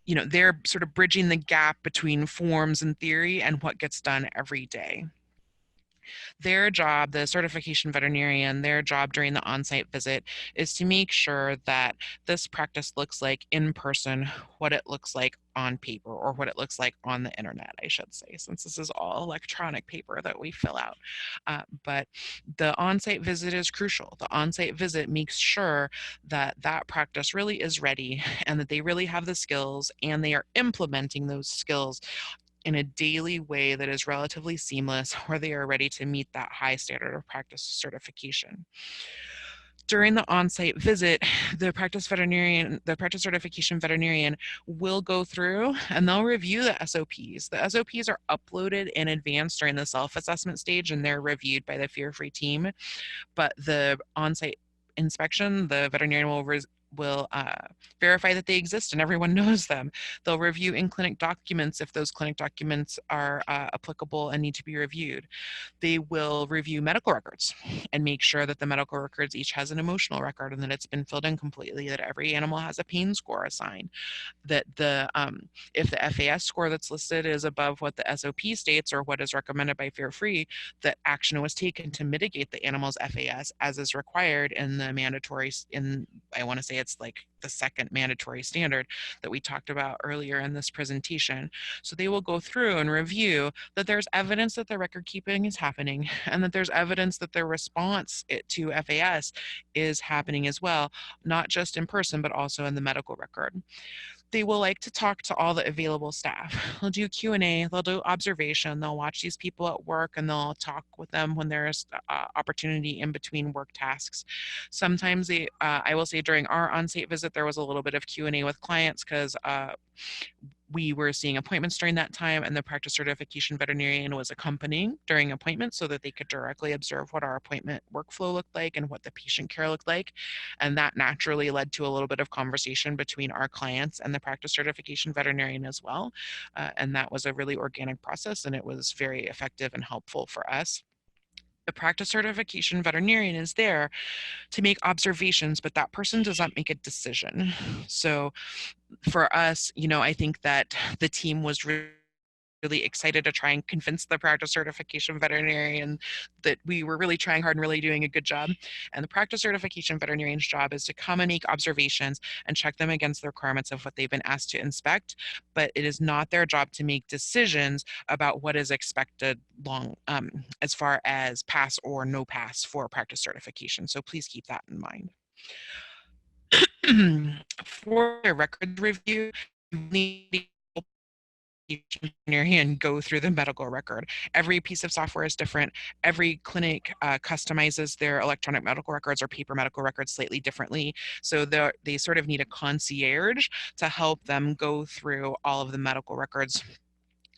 they're sort of bridging the gap between forms and theory and what gets done every day. Their job, the certification veterinarian, their job during the on-site visit is to make sure that this practice looks like in person what it looks like on paper, or what it looks like on the internet, I should say, since this is all electronic paper that we fill out. But the on-site visit is crucial. The on-site visit makes sure that that practice really is ready, and that they really have the skills, and they are implementing those skills in a daily way that is relatively seamless, where they are ready to meet that high standard of practice certification. During the on-site visit, the practice certification veterinarian will go through and they'll review the SOPs. The SOPs are uploaded in advance during the self-assessment stage, and they're reviewed by the Fear-Free team. But the on-site inspection, the veterinarian will verify that they exist and everyone knows them. They'll review in-clinic documents if those clinic documents are applicable and need to be reviewed. They will review medical records and make sure that the medical records each has an emotional record and that it's been filled in completely, that every animal has a pain score assigned, that if the FAS score that's listed is above what the SOP states or what is recommended by Fear-Free, that action was taken to mitigate the animal's FAS as is required in the mandatory, I want to say it's like the second mandatory standard that we talked about earlier in this presentation. So they will go through and review that there's evidence that the record keeping is happening, and that there's evidence that their response to FAS is happening as well, not just in person, but also in the medical record. They will like to talk to all the available staff. They'll do Q&A, they'll do observation, they'll watch these people at work, and they'll talk with them when there's opportunity in between work tasks. Sometimes I will say during our on-site visit, there was a little bit of Q&A with clients because we were seeing appointments during that time, and the practice certification veterinarian was accompanying during appointments so that they could directly observe what our appointment workflow looked like and what the patient care looked like. And that naturally led to a little bit of conversation between our clients and the practice certification veterinarian as well. And that was a really organic process, and it was very effective and helpful for us. The practice certification veterinarian is there to make observations, but that person does not make a decision. So for us, I think that the team was really excited to try and convince the practice certification veterinarian that we were really trying hard and really doing a good job. And the practice certification veterinarian's job is to come and make observations and check them against the requirements of what they've been asked to inspect, but it is not their job to make decisions about what is expected as far as pass or no pass for practice certification. So please keep that in mind. For a record review, you need and go through the medical record. Every piece of software is different. Every clinic customizes their electronic medical records or paper medical records slightly differently. So they sort of need a concierge to help them go through all of the medical records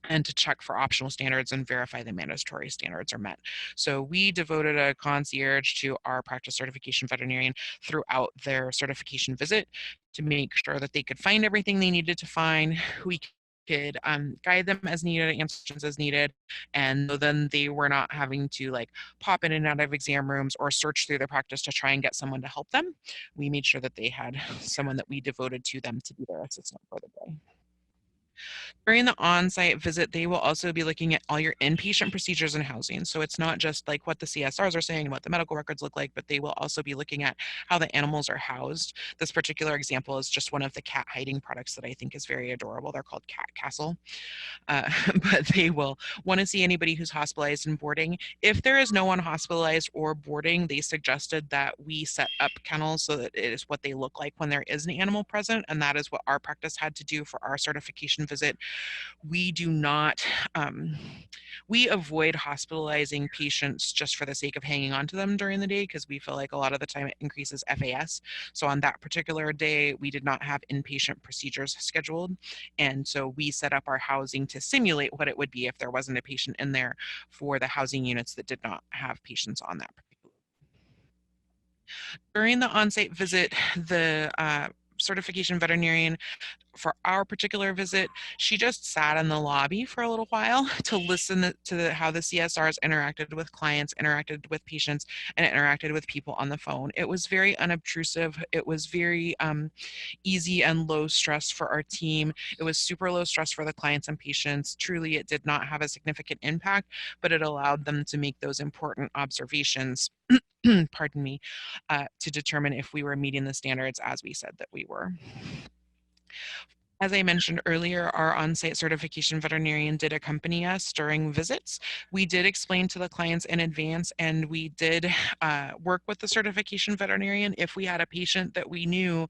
and to check for optional standards and verify the mandatory standards are met. So we devoted a concierge to our practice certification veterinarian throughout their certification visit to make sure that they could find everything they needed to find. We could guide them as needed, answer questions as needed, and then they were not having to pop in and out of exam rooms or search through the practice to try and get someone to help them. We made sure that they had someone that we devoted to them to be their assistant for the day. During the on-site visit, they will also be looking at all your inpatient procedures and housing. So it's not just what the CSRs are saying and what the medical records look like, but they will also be looking at how the animals are housed. This particular example is just one of the cat hiding products that I think is very adorable. They're called Cat Castle. But they will want to see anybody who's hospitalized and boarding. If there is no one hospitalized or boarding, they suggested that we set up kennels so that it is what they look like when there is an animal present, and that is what our practice had to do for our certification certification visit, we do not, we avoid hospitalizing patients just for the sake of hanging on to them during the day, because we feel like a lot of the time it increases FAS. So on that particular day, we did not have inpatient procedures scheduled. And so we set up our housing to simulate what it would be if there wasn't a patient in there for the housing units that did not have patients on that particular. During the on-site visit, the certification veterinarian for our particular visit, she just sat in the lobby for a little while to listen to how the CSRs interacted with clients, interacted with patients, and interacted with people on the phone. It was very unobtrusive. It was very easy and low stress for our team. It was super low stress for the clients and patients. Truly, it did not have a significant impact, but it allowed them to make those important observations, pardon me, to determine if we were meeting the standards as we said that we were. As I mentioned earlier, our on-site certification veterinarian did accompany us during visits. We did explain to the clients in advance, and we did work with the certification veterinarian. If we had a patient that we knew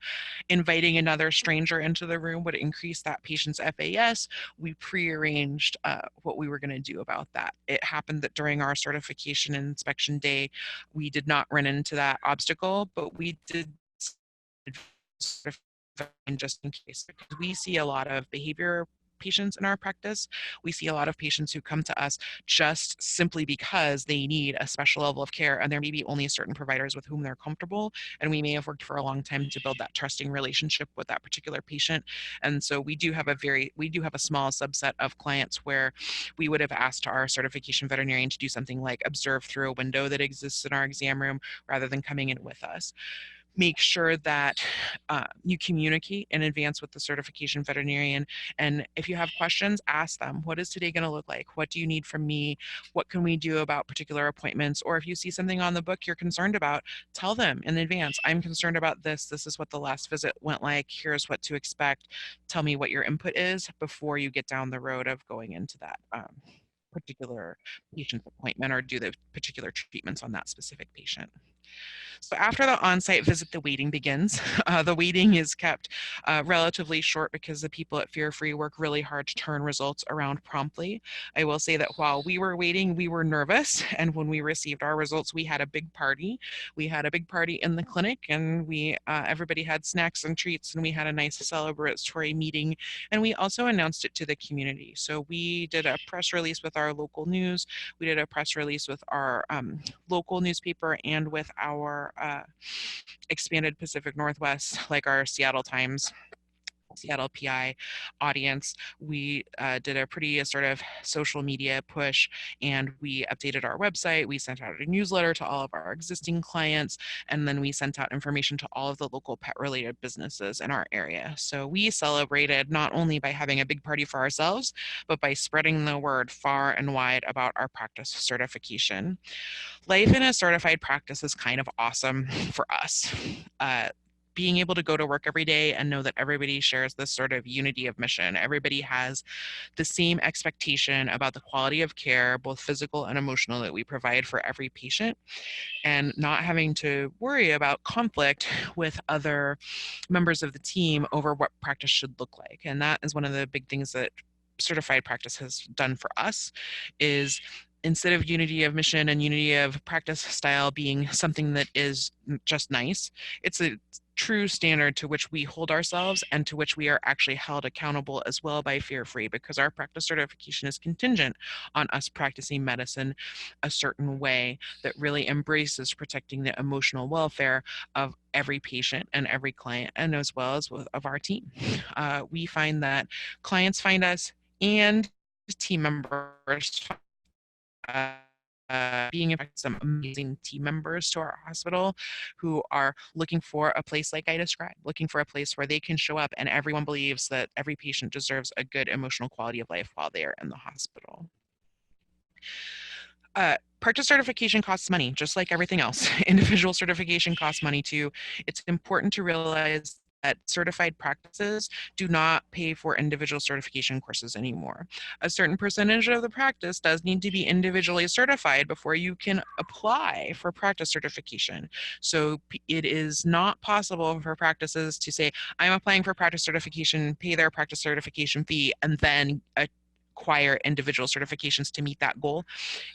inviting another stranger into the room would increase that patient's FAS, we prearranged what we were going to do about that. It happened that during our certification inspection day, we did not run into that obstacle, but we did just in case, because we see a lot of behavior patients in our practice. We see a lot of patients who come to us just simply because they need a special level of care, and there may be only certain providers with whom they're comfortable, and we may have worked for a long time to build that trusting relationship with that particular patient. And so we do have a small subset of clients where we would have asked our certification veterinarian to do something like observe through a window that exists in our exam room rather than coming in with us. Make sure that you communicate in advance with the certification veterinarian. And if you have questions, ask them, what is today going to look like? What do you need from me? What can we do about particular appointments? Or if you see something on the book you're concerned about, tell them in advance, I'm concerned about this. This is what the last visit went like. Here's what to expect. Tell me what your input is before you get down the road of going into that particular patient's appointment or do the particular treatments on that specific patient. So after the on-site visit, the waiting begins. The waiting is kept relatively short because the people at Fear Free work really hard to turn results around promptly. I will say that while we were waiting, we were nervous. And when we received our results, we had a big party. We had a big party in the clinic, and we everybody had snacks and treats, and we had a nice celebratory meeting. And we also announced it to the community. So we did a press release with our local news. We did a press release with our local newspaper and with our expanded Pacific Northwest, like our Seattle Times, Seattle PI audience. We did a pretty sort of social media push, and we updated our website. We sent out a newsletter to all of our existing clients, and then we sent out information to all of the local pet related businesses in our area. So we celebrated not only by having a big party for ourselves, but by spreading the word far and wide about our practice certification. Life in a certified practice is kind of awesome for us. Being able to go to work every day and know that everybody shares this sort of unity of mission. Everybody has the same expectation about the quality of care, both physical and emotional, that we provide for every patient, and not having to worry about conflict with other members of the team over what practice should look like. And that is one of the big things that certified practice has done for us, is instead of unity of mission and unity of practice style being something that is just nice, it's a true standard to which we hold ourselves and to which we are actually held accountable as well by Fear Free, because our practice certification is contingent on us practicing medicine a certain way that really embraces protecting the emotional welfare of every patient and every client, and as well as of our team. We find that clients find us and team members being some amazing team members to our hospital who are looking for a place like I described, looking for a place where they can show up and everyone believes that every patient deserves a good emotional quality of life while they are in the hospital. Practice certification costs money, just like everything else. Individual certification costs money too. It's important to realize certified practices do not pay for individual certification courses anymore. A certain percentage of the practice does need to be individually certified before you can apply for practice certification. So it is not possible for practices to say, I'm applying for practice certification, pay their practice certification fee, and then acquire individual certifications to meet that goal.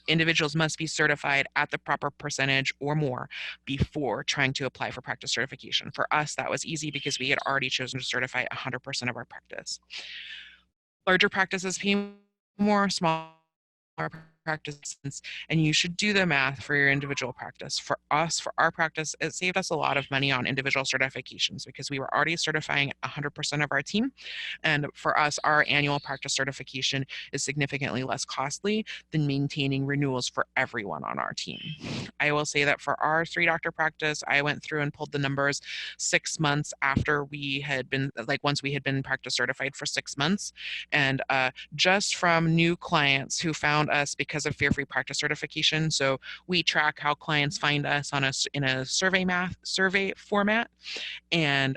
Individuals must be certified at the proper percentage or more before trying to apply for practice certification. For us, that was easy because we had already chosen to certify 100% of our practice. Larger practices pay more, smaller practices, and you should do the math for your individual practice. For us, for our practice, it saved us a lot of money on individual certifications because we were already certifying 100% of our team. And for us, our annual practice certification is significantly less costly than maintaining renewals for everyone on our team. I will say that for our 3-doctor practice, I went through and pulled the numbers 6 months after we had been, like once we had been practice certified for 6 months. And just from new clients who found us because of fear-free practice certification. So we track how clients find us in a survey format. And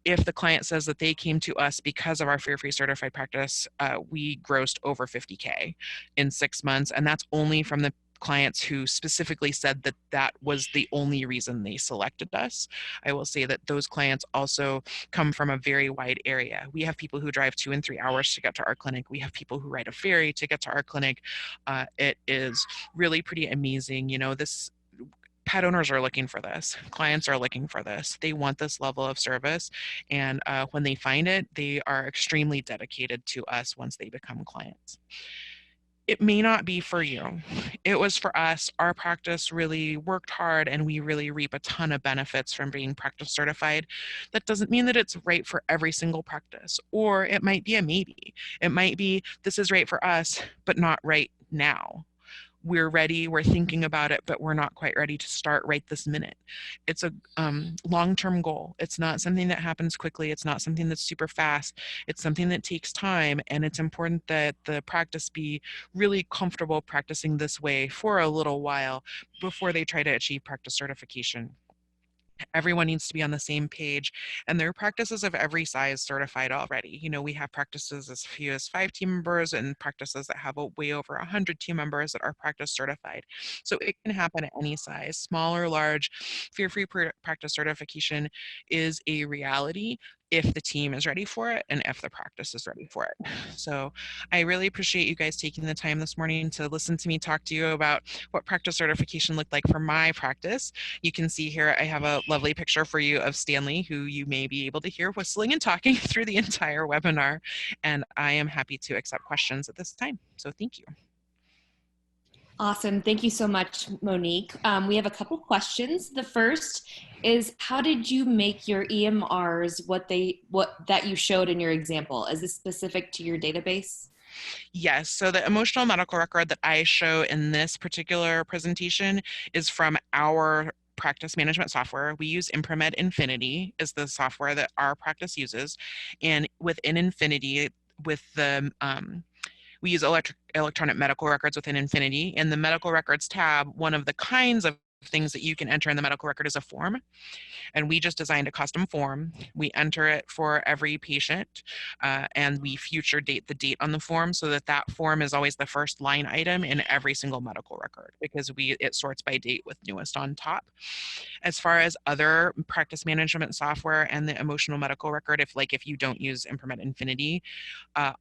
if the client says that they came to us because of our fear-free certified practice, we grossed over 50K in 6 months. And that's only from the clients who specifically said that that was the only reason they selected us. I will say that those clients also come from a very wide area. We have people who drive 2 and 3 hours to get to our clinic. We have people who ride a ferry to get to our clinic. It is really pretty amazing. You know, pet owners are looking for this. Clients are looking for this. They want this level of service. And when they find it, they are extremely dedicated to us once they become clients. It may not be for you. It was for us. Our practice really worked hard and we really reap a ton of benefits from being practice certified. That doesn't mean that it's right for every single practice, or it might be a maybe. It might be this is right for us, but not right now. We're ready, we're thinking about it, but we're not quite ready to start right this minute. It's a long-term goal. It's not something that happens quickly. It's not something that's super fast. It's something that takes time, and it's important that the practice be really comfortable practicing this way for a little while before they try to achieve practice certification. Everyone needs to be on the same page, and there are practices of every size certified already. You know, we have practices as few as 5 team members and practices that have way over 100 team members that are practice certified. So it can happen at any size, small or large. Fear-free practice certification is a reality if the team is ready for it and if the practice is ready for it. So I really appreciate you guys taking the time this morning to listen to me talk to you about what practice certification looked like for my practice. You can see here I have a lovely picture for you of Stanley, who you may be able to hear whistling and talking through the entire webinar. And I am happy to accept questions at this time. So thank you. Awesome. Thank you so much, Monique. We have a couple questions. The first is, how did you make your EMRs what that you showed in your example? Is this specific to your database? Yes, so the emotional medical record that I show in this particular presentation is from our practice management software. We use Impromed Infinity is the software that our practice uses. And within Infinity, with the we use electronic medical records within Infinity. In the medical records tab, one of the kinds of things that you can enter in the medical record is a form. And we just designed a custom form. We enter it for every patient, and we future date the date on the form so that that form is always the first line item in every single medical record, because it sorts by date with newest on top. As far as other practice management software and the emotional medical record, if you don't use Impromed Infinity,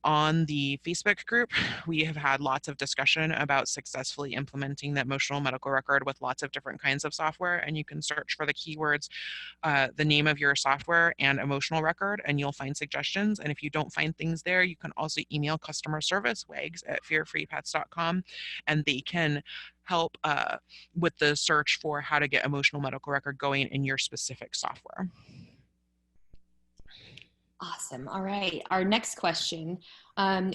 on the Facebook group, we have had lots of discussion about successfully implementing the emotional medical record with lots of different kinds of software. And you can search for the keywords, the name of your software and emotional record, and you'll find suggestions. And if you don't find things there, you can also email customer service, wags@fearfreepets.com, and they can help with the search for how to get emotional medical record going in your specific software. Awesome. All right. Our next question.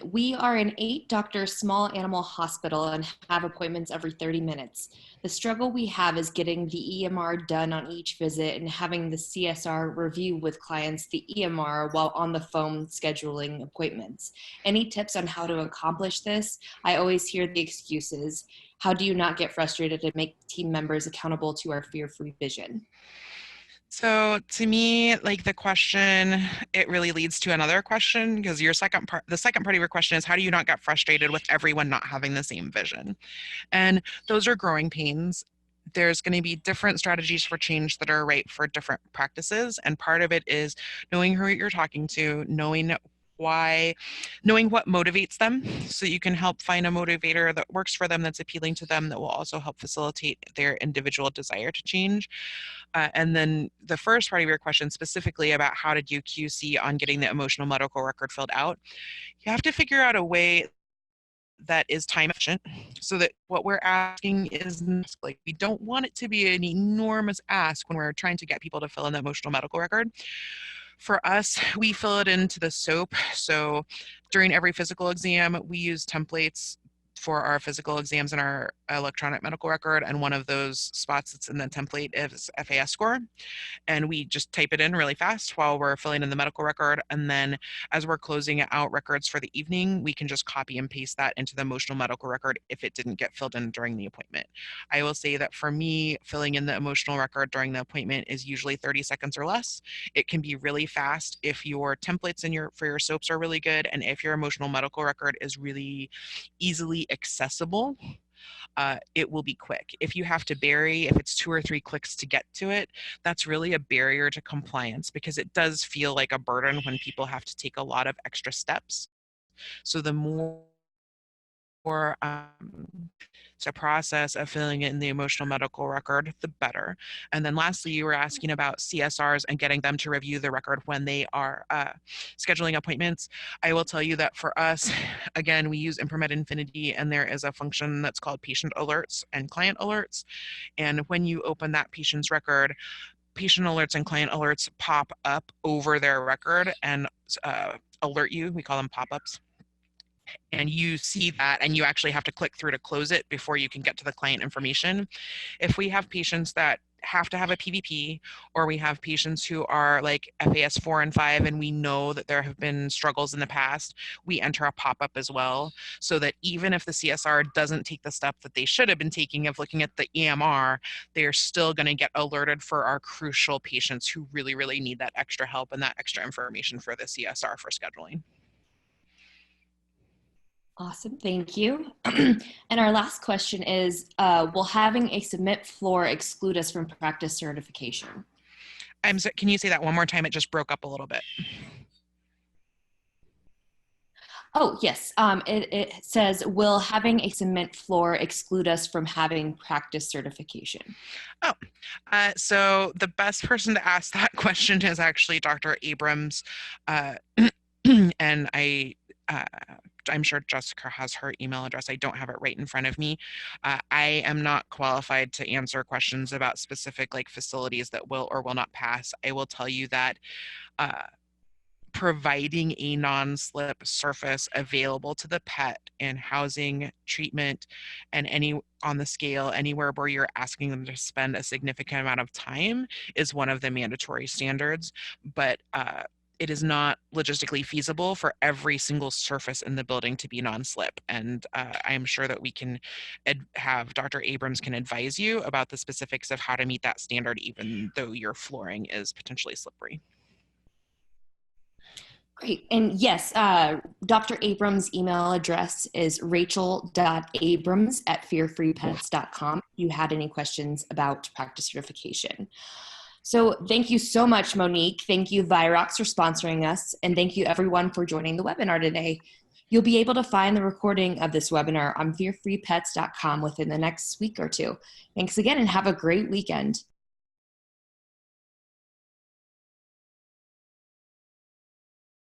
We are an 8-doctor small animal hospital and have appointments every 30 minutes. The struggle we have is getting the EMR done on each visit and having the CSR review with clients the EMR while on the phone scheduling appointments. Any tips on how to accomplish this? I always hear the excuses. How do you not get frustrated and make team members accountable to our fear-free vision? So to me, like the question, it really leads to another question because the second part of your question is how do you not get frustrated with everyone not having the same vision? And those are growing pains. There's going to be different strategies for change that are right for different practices. And part of it is knowing who you're talking to, knowing why, knowing what motivates them so you can help find a motivator that works for them, that's appealing to them, that will also help facilitate their individual desire to change. And then the first part of your question specifically about how did you QC on getting the emotional medical record filled out, you have to figure out a way that is time efficient so that what we're asking is like, we don't want it to be an enormous ask when we're trying to get people to fill in the emotional medical record. For us, we fill it into the SOP. So during every physical exam, we use templates for our physical exams in our electronic medical record, and one of those spots that's in the template is FAS score. And we just type it in really fast while we're filling in the medical record. And then as we're closing out records for the evening, we can just copy and paste that into the emotional medical record if it didn't get filled in during the appointment. I will say that for me, filling in the emotional record during the appointment is usually 30 seconds or less. It can be really fast if your templates for your SOAPs are really good, and if your emotional medical record is really easily accessible. It will be quick. If you have to if it's 2 or 3 clicks to get to it, that's really a barrier to compliance because it does feel like a burden when people have to take a lot of extra steps. So the more process of filling in the emotional medical record, the better. And then lastly, you were asking about CSRs and getting them to review the record when they are scheduling appointments. I will tell you that for us, again, we use Imprimed Infinity, and there is a function that's called patient alerts and client alerts. And when you open that patient's record, patient alerts and client alerts pop up over their record and alert you. We call them pop-ups. And you see that, and you actually have to click through to close it before you can get to the client information. If we have patients that have to have a PVP, or we have patients who are like FAS 4 and 5, and we know that there have been struggles in the past, we enter a pop-up as well, so that even if the CSR doesn't take the step that they should have been taking of looking at the EMR, they're still going to get alerted for our crucial patients who really, really need that extra help and that extra information for the CSR for scheduling. Awesome, thank you. And our last question is, will having a submit floor exclude us from practice certification? Can you say that one more time? It just broke up a little bit. Oh, yes. It says, will having a cement floor exclude us from having practice certification? So the best person to ask that question is actually Dr. Abrams. And I'm sure Jessica has her email address. I don't have it right in front of me. I am not qualified to answer questions about specific like facilities that will or will not pass. I will tell you that providing a non-slip surface available to the pet in housing, treatment, and any on the scale, anywhere where you're asking them to spend a significant amount of time is one of the mandatory standards. But it is not logistically feasible for every single surface in the building to be non-slip. And I'm sure that we can have Dr. Abrams can advise you about the specifics of how to meet that standard, even though your flooring is potentially slippery. Great. And yes, Dr. Abrams' email address is rachel.abrams@fearfreepets.com if you had any questions about practice certification. So thank you so much, Monique. Thank you, Virox, for sponsoring us. And thank you, everyone, for joining the webinar today. You'll be able to find the recording of this webinar on fearfreepets.com within the next week or two. Thanks again, and have a great weekend.